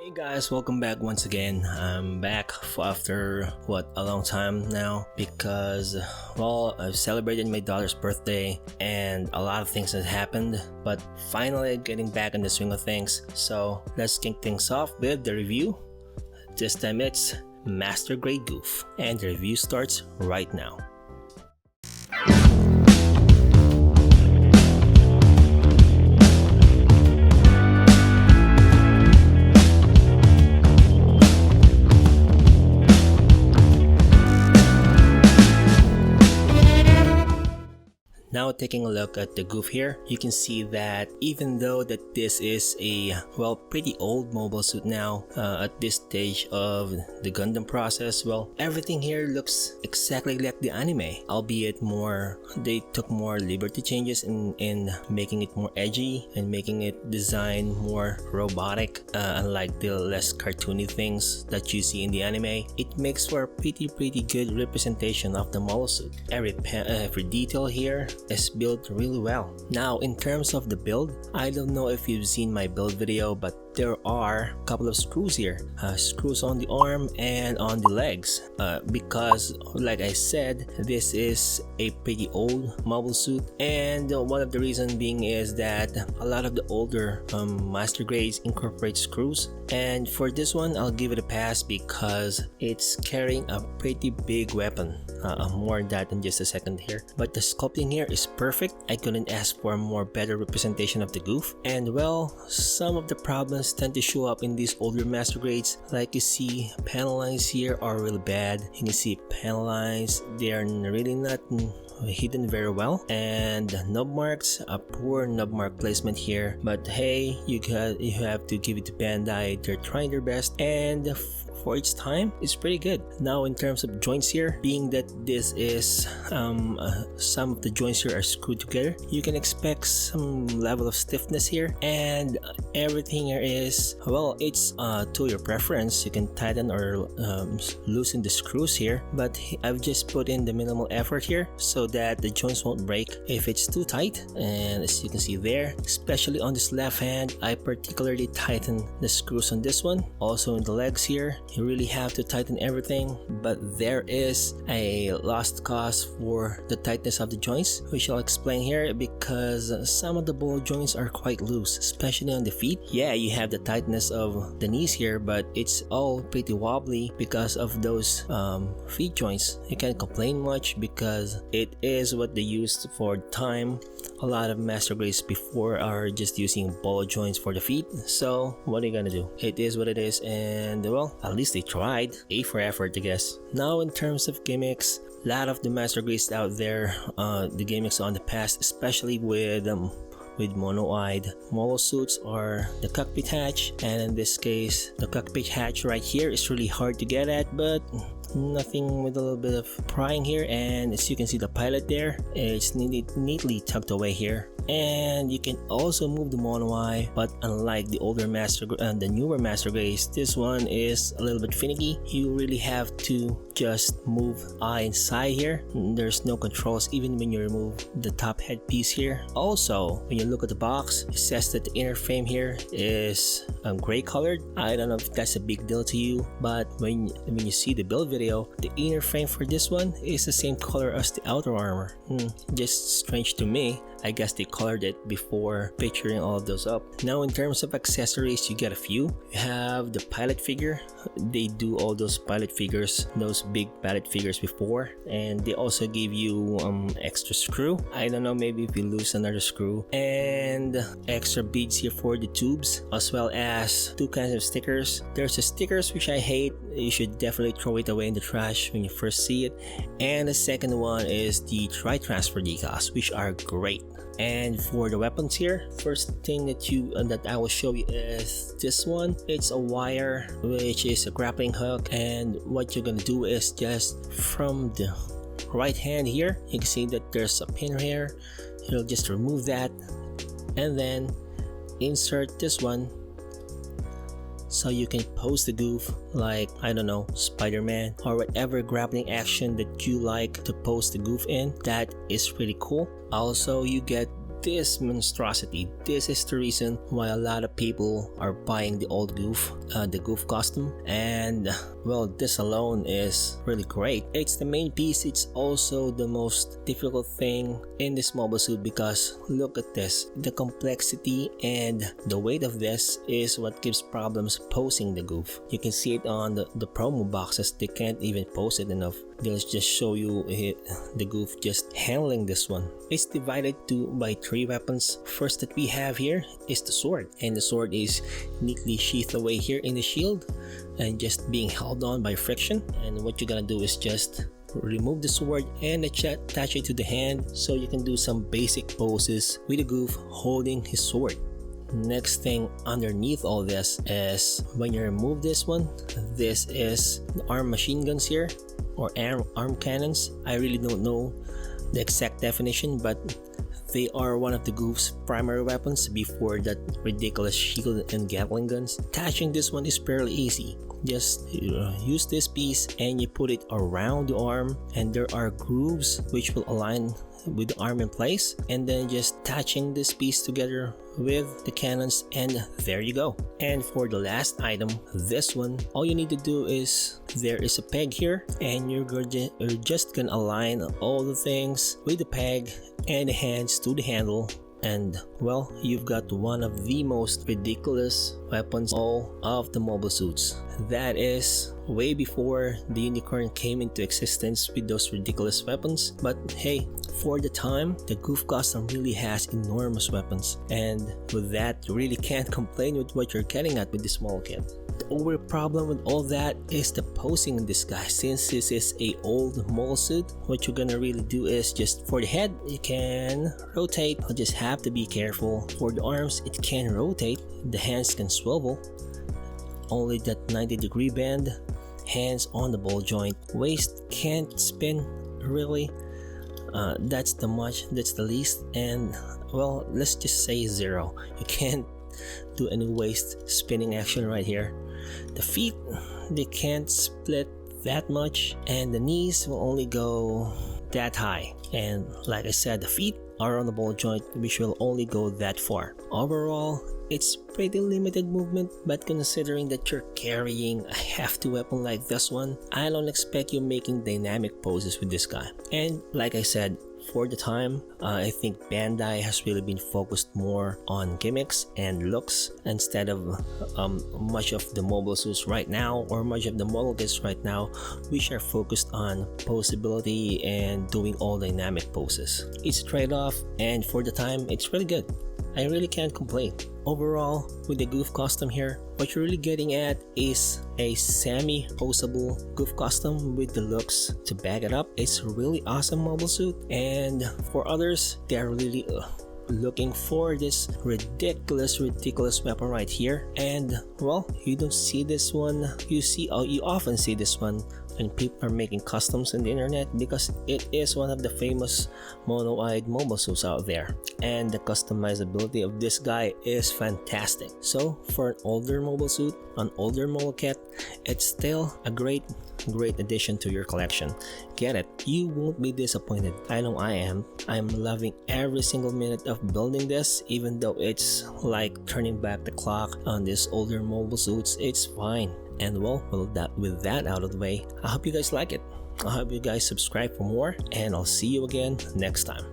Hey guys, welcome back once again. I'm back after a long time now because I've celebrated my daughter's birthday and a lot of things have happened, but finally getting back in the swing of things. So let's kick things off with the review. This time it's Master Grade Gouf, and the review starts right now. Now taking a look at the Gouf here, you can see that even though that this is a pretty old mobile suit now at this stage of the Gundam process, everything here looks exactly like the anime, albeit they took more liberty changes in making it more edgy and making it design more robotic, unlike the less cartoony things that you see in the anime. It makes for a pretty good representation of the mobile suit. Every detail here is built really well. Now in terms of the build, I don't know if you've seen my build video, but there are a couple of screws here, screws on the arm and on the legs, because like I said, this is a pretty old mobile suit, and one of the reasons being is that a lot of the older master grades incorporate screws, and for this one I'll give it a pass because it's carrying a pretty big weapon. More on that in just a second here, but the sculpting here is perfect. I couldn't ask for a more better representation of the Gouf, and some of the problems tend to show up in these older master grades. Like you see, panel lines here are really bad. You can see panel lines, they are really not hidden very well, and nub marks, a poor nub mark placement here, but hey, you have to give it to Bandai. They're trying their best, and for its time, it's pretty good. Now in terms of joints here, being that this is some of the joints here are screwed together, you can expect some level of stiffness here, and everything here is, it's to your preference. You can tighten or loosen the screws here, but I've just put in the minimal effort here so that the joints won't break if it's too tight. And as you can see there, especially on this left hand, I particularly tighten the screws on this one. Also in the legs here, you really have to tighten everything, but there is a lost cause for the tightness of the joints, which I'll explain here, because some of the ball joints are quite loose, especially on the feet. Yeah, you have the tightness of the knees here, but it's all pretty wobbly because of those feet joints. You can't complain much because it is what they used for time. A lot of master grades before are just using ball joints for the feet, so what are you gonna do? It is what it is, and at least they tried. A for effort, I guess. Now in terms of gimmicks, a lot of the master grades out there, the gimmicks on the past, especially with mono-eyed mobile suits, or the cockpit hatch, and in this case the cockpit hatch right here is really hard to get at, but nothing with a little bit of prying here, and as you can see the pilot there, it's neatly tucked away here. And you can also move the mono eye, but unlike the older the newer master grades, this one is a little bit finicky. You really have to just move eye inside here. There's no controls even when you remove the top headpiece here. Also, when you look at the box, it says that the inner frame here is gray colored. I don't know if that's a big deal to you, but when you see the build video, the inner frame for this one is the same color as the outer armor. Just strange to me. I guess they colored it before picturing all of those up. Now in terms of accessories, you get a few. You have the pilot figure. They do all those pilot figures, those big pilot figures before, and they also give you extra screw. I don't know, maybe if you lose another screw, and extra beads here for the tubes, as well as two kinds of stickers. There's the stickers which I hate. You should definitely throw it away in the trash when you first see it, and the second one is the tri-transfer decals, which are great. And for the weapons here, first thing that I will show you is this one. It's a wire, which is a grappling hook, and what you're gonna do is just from the right hand here, you can see that there's a pin here. You'll just remove that and then insert this one so you can pose the Gouf like, I don't know, Spider-Man, or whatever grappling action that you like to pose the Gouf in. That is pretty cool. Also, you get this monstrosity. This is the reason why a lot of people are buying the old Gouf, the Gouf Custom, and well, this alone is really great. It's the main piece. It's also the most difficult thing in this mobile suit because look at this. The complexity and the weight of this is what gives problems posing the Gouf. You can see it on the promo boxes. They can't even pose it enough. They'll just show you the Gouf just handling this one. It's divided by 3 weapons. First that we have here is the sword, and the sword is neatly sheathed away here in the shield and just being held on by friction. And what you're gonna do is just remove the sword and attach it to the hand so you can do some basic poses with the Gouf holding his sword. Next thing underneath all this is when you remove this one, this is the arm machine guns here, or arm cannons. I really don't know the exact definition, but they are one of the Gouf's primary weapons before that ridiculous shield and Gatling guns. Attaching this one is fairly easy. Just use this piece and you put it around the arm, and there are grooves which will align with the arm in place, and then just attaching this piece together with the cannons, and there you go. And for the last item, this one, all you need to do is there is a peg here, and you're just gonna align all the things with the peg and the hands to the handle, and well, you've got one of the most ridiculous weapons all of the mobile suits. That is way before the unicorn came into existence with those ridiculous weapons, but hey, for the time, the Gouf Custom really has enormous weapons, and with that, you really can't complain with what you're getting at with this small kit. The only problem with all that is the posing in this guy. Since this is a old mobile suit, what you're gonna really do is just for the head, you can rotate. You'll just have to be careful. For the arms, it can rotate. The hands can swivel. Only that 90-degree bend. Hands on the ball joint. Waist can't spin really. That's the least, and well, let's just say 0. You can't do any waist spinning action right here. The feet, they can't split that much, and the knees will only go that high, and like I said, the feet are on the ball joint, which will only go that far. Overall, it's pretty limited movement, but considering that you're carrying a hefty weapon like this one, I don't expect you making dynamic poses with this guy. And like I said, for the time, I think Bandai has really been focused more on gimmicks and looks instead of much of the mobile suits right now, or much of the model kits right now, which are focused on posability and doing all dynamic poses. It's a trade-off, and for the time, it's really good. I really can't complain. Overall, with the Gouf Custom here, what you're really getting at is a semi-posable Gouf Custom with the looks to back it up. It's a really awesome mobile suit, and for others, they're really looking for this ridiculous weapon right here. And well, you don't see this one. You often see this one when people are making customs on the internet, because it is one of the famous mono-eyed mobile suits out there, and the customizability of this guy is fantastic. So for an older mobile suit, an older mobile kit, it's still a great addition to your collection. Get it, you won't be disappointed. I know I am. I'm loving every single minute of building this, even though it's like turning back the clock on these older mobile suits. It's fine. And well, with that out of the way, I hope you guys like it. I hope you guys subscribe for more, and I'll see you again next time.